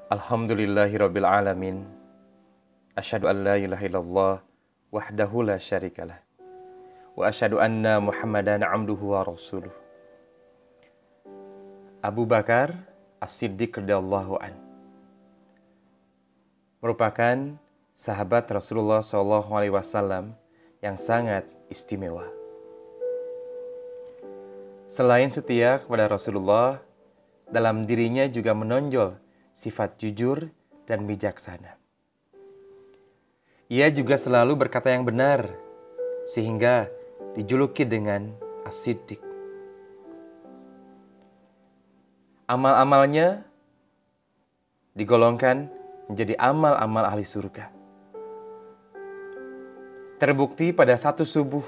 Alhamdulillahirabbil alamin. Asyhadu an la ilaha illallah wahdahu la syarikalah. Wa asyhadu anna Muhammadan abduhu wa rasuluh. Abu Bakar As-Siddiq radhiyallahu an merupakan sahabat Rasulullah SAW yang sangat istimewa. Selain setia kepada Rasulullah, dalam dirinya juga menonjol sifat jujur dan bijaksana. Ia juga selalu berkata yang benar, sehingga dijuluki dengan As-Siddiq. Amal-amalnya digolongkan menjadi amal-amal ahli surga. Terbukti pada satu subuh,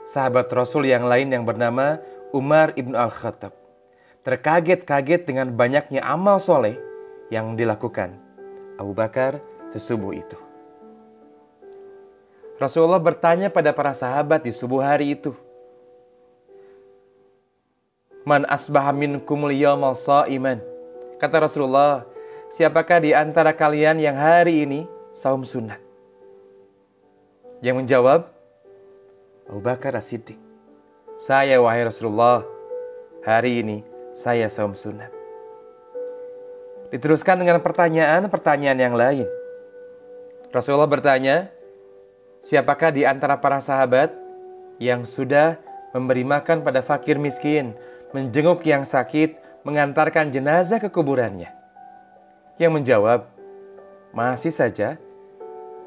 sahabat Rasul yang lain yang bernama Umar ibn al-Khattab terkaget-kaget dengan banyaknya amal soleh yang dilakukan Abu Bakar sesubuh itu. Rasulullah bertanya pada para sahabat di subuh hari itu, "Man asbaha minkumul yawmal sha'iman?" Kata Rasulullah, "Siapakah di antara kalian yang hari ini saum sunat?" Yang menjawab, Abu Bakar As-Siddiq, "Saya wahai Rasulullah, hari ini saya saum sunat." Diteruskan dengan pertanyaan yang lain. Rasulullah bertanya, "Siapakah di antara para sahabat yang sudah memberi makan pada fakir miskin, menjenguk yang sakit, mengantarkan jenazah ke kuburannya?" Yang menjawab, masih saja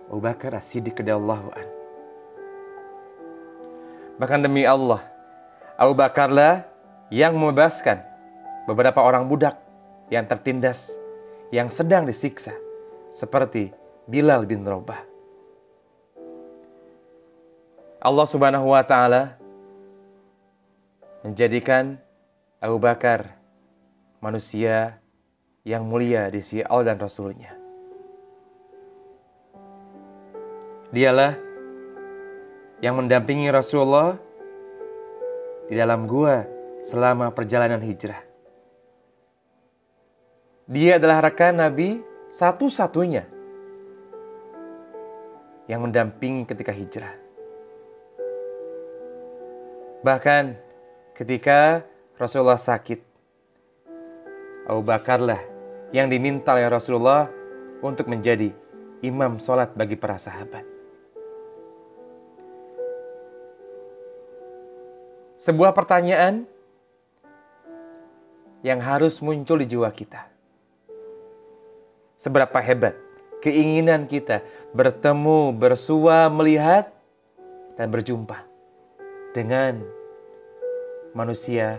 Abu Bakar As-Siddiq radhiyallahu an. Bahkan demi Allah, Abu Bakarlah yang membebaskan beberapa orang budak yang tertindas, yang sedang disiksa, seperti Bilal bin Rabah. Allah Subhanahu wa Ta'ala menjadikan Abu Bakar manusia yang mulia di sisi Allah dan Rasul-Nya. Dialah yang mendampingi Rasulullah di dalam gua selama perjalanan hijrah. Dia adalah rekan Nabi satu-satunya yang mendampingi ketika hijrah. Bahkan ketika Rasulullah sakit, Abu Bakarlah yang diminta oleh Rasulullah untuk menjadi imam sholat bagi para sahabat. Sebuah pertanyaan yang harus muncul di jiwa kita. Seberapa hebat keinginan kita bertemu, bersua, melihat, dan berjumpa dengan manusia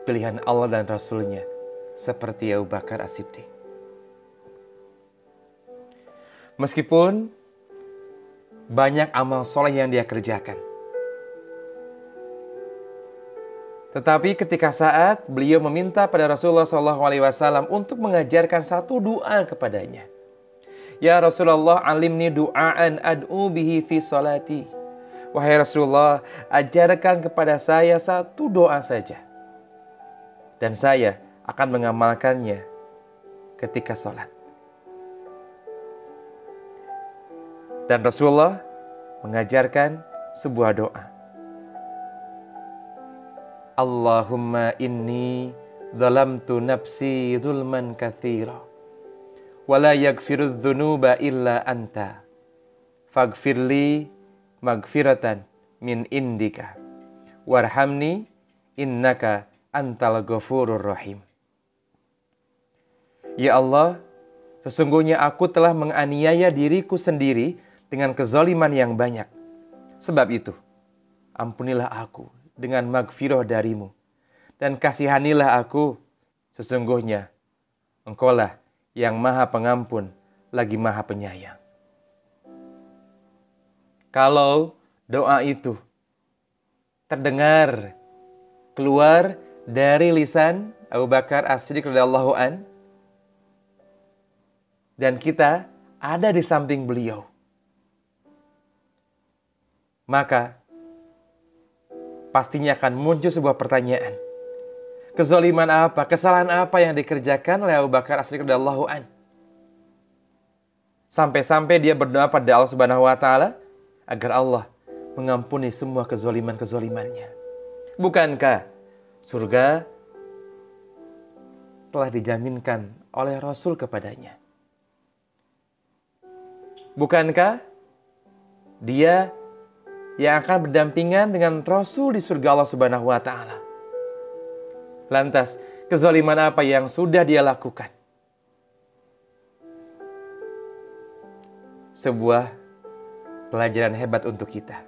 pilihan Allah dan Rasul-Nya seperti Abu Bakar As-Siddiq. Meskipun banyak amal soleh yang dia kerjakan, tetapi ketika saat beliau meminta pada Rasulullah SAW untuk mengajarkan satu doa kepadanya. "Ya Rasulullah, alimni du'aan ad'u bihi fi salati." Wahai Rasulullah, ajarkan kepada saya satu doa saja, dan saya akan mengamalkannya ketika sholat. Dan Rasulullah mengajarkan sebuah doa. "Allahumma inni zalamtu nafsi zulman katsira wa la yaghfiru dzunuba illa anta faghfirli maghfiratan min indika warhamni innaka antal ghafurur rahim." Ya Allah, sesungguhnya aku telah menganiaya diriku sendiri dengan kezaliman yang banyak. Sebab itu, ampunilah aku dengan maghfirah darimu, dan kasihanilah aku, sesungguhnya Engkaulah yang maha pengampun lagi maha penyayang. Kalau doa itu terdengar keluar dari lisan Abu Bakar As-Siddiq radhiyallahu an, dan kita ada di samping beliau, maka pastinya akan muncul sebuah pertanyaan. Kezaliman apa, kesalahan apa yang dikerjakan oleh Abu Bakar As-Siddiq radhiyallahu an? Sampai-sampai dia berdoa pada Allah Subhanahu wa taala agar Allah mengampuni semua kezaliman-kezalimannya. Bukankah surga telah dijaminkan oleh Rasul kepadanya? Bukankah dia yang akan berdampingan dengan Rasul di surga Allah Subhanahu wa taala? Lantas, kezaliman apa yang sudah dia lakukan? Sebuah pelajaran hebat untuk kita.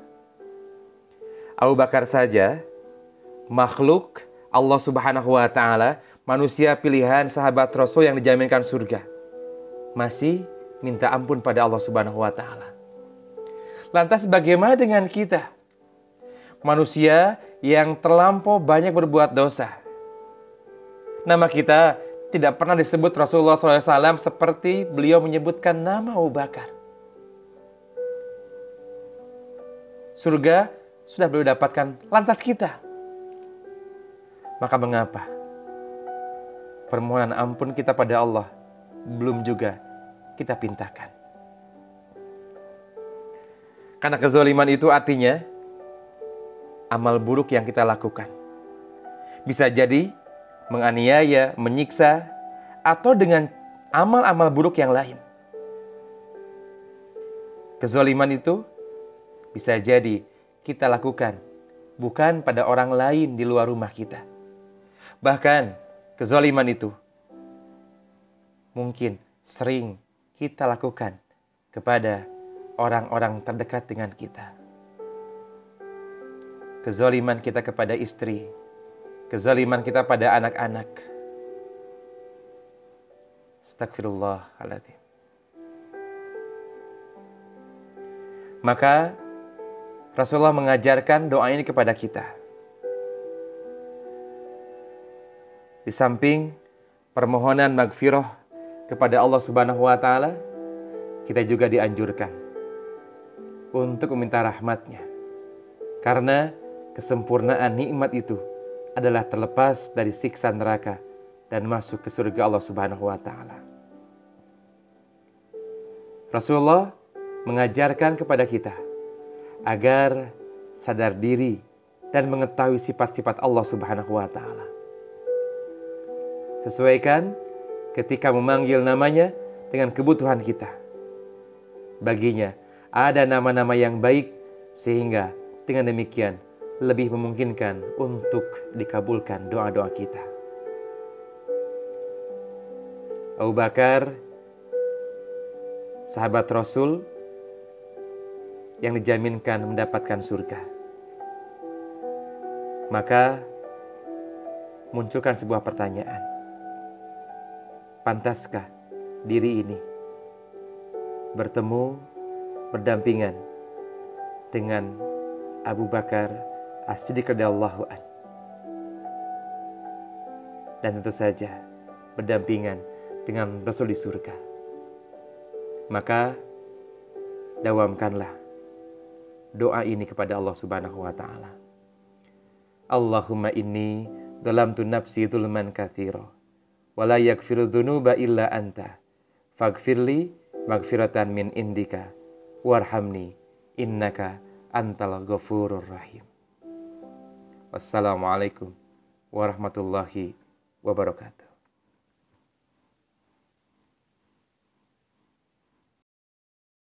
Abu Bakar saja, makhluk Allah Subhanahu wa taala, manusia pilihan sahabat Rasul yang dijaminkan surga, masih minta ampun pada Allah Subhanahu wa taala. Lantas bagaimana dengan kita? Manusia yang terlampau banyak berbuat dosa. Nama kita tidak pernah disebut Rasulullah SAW seperti beliau menyebutkan nama Abu Bakar. Surga sudah beliau dapatkan, lantas kita. Maka mengapa permohonan ampun kita pada Allah belum juga kita pintakan? Karena kezaliman itu artinya amal buruk yang kita lakukan. Bisa jadi menganiaya, menyiksa, atau dengan amal-amal buruk yang lain. Kezaliman itu bisa jadi kita lakukan bukan pada orang lain di luar rumah kita. Bahkan kezaliman itu mungkin sering kita lakukan kepada orang-orang terdekat dengan kita. Kezaliman kita kepada istri, kezaliman kita pada anak-anak. Astagfirullahaladzim. Maka Rasulullah mengajarkan doa ini kepada kita. Di samping permohonan magfirah kepada Allah Subhanahu wa taala, kita juga dianjurkan untuk meminta rahmat-Nya. Karena kesempurnaan nikmat itu adalah terlepas dari siksa neraka dan masuk ke surga Allah Subhanahu wa taala. Rasulullah mengajarkan kepada kita agar sadar diri dan mengetahui sifat-sifat Allah Subhanahu wa taala. Sesuaikan ketika memanggil namanya dengan kebutuhan kita. Baginya ada nama-nama yang baik sehingga dengan demikian lebih memungkinkan untuk dikabulkan doa-doa kita. Abu Bakar, sahabat Rasul yang dijaminkan mendapatkan surga. Maka munculkan sebuah pertanyaan. Pantaskah diri ini bertemu, berdampingan dengan Abu Bakar As-Siddiq radhiyallahu an? Dan tentu saja berdampingan dengan Rasul di surga. Maka dawamkanlah doa ini kepada Allah Subhanahu wa taala. Allahumma inni dhalamtu nafsi dzulman katsira wa la yaghfiru dzunuba illa anta faghfirli maghfiratan min indika warhamni innaka antal ghafurur rahim. Wassalamualaikum warahmatullahi wabarakatuh.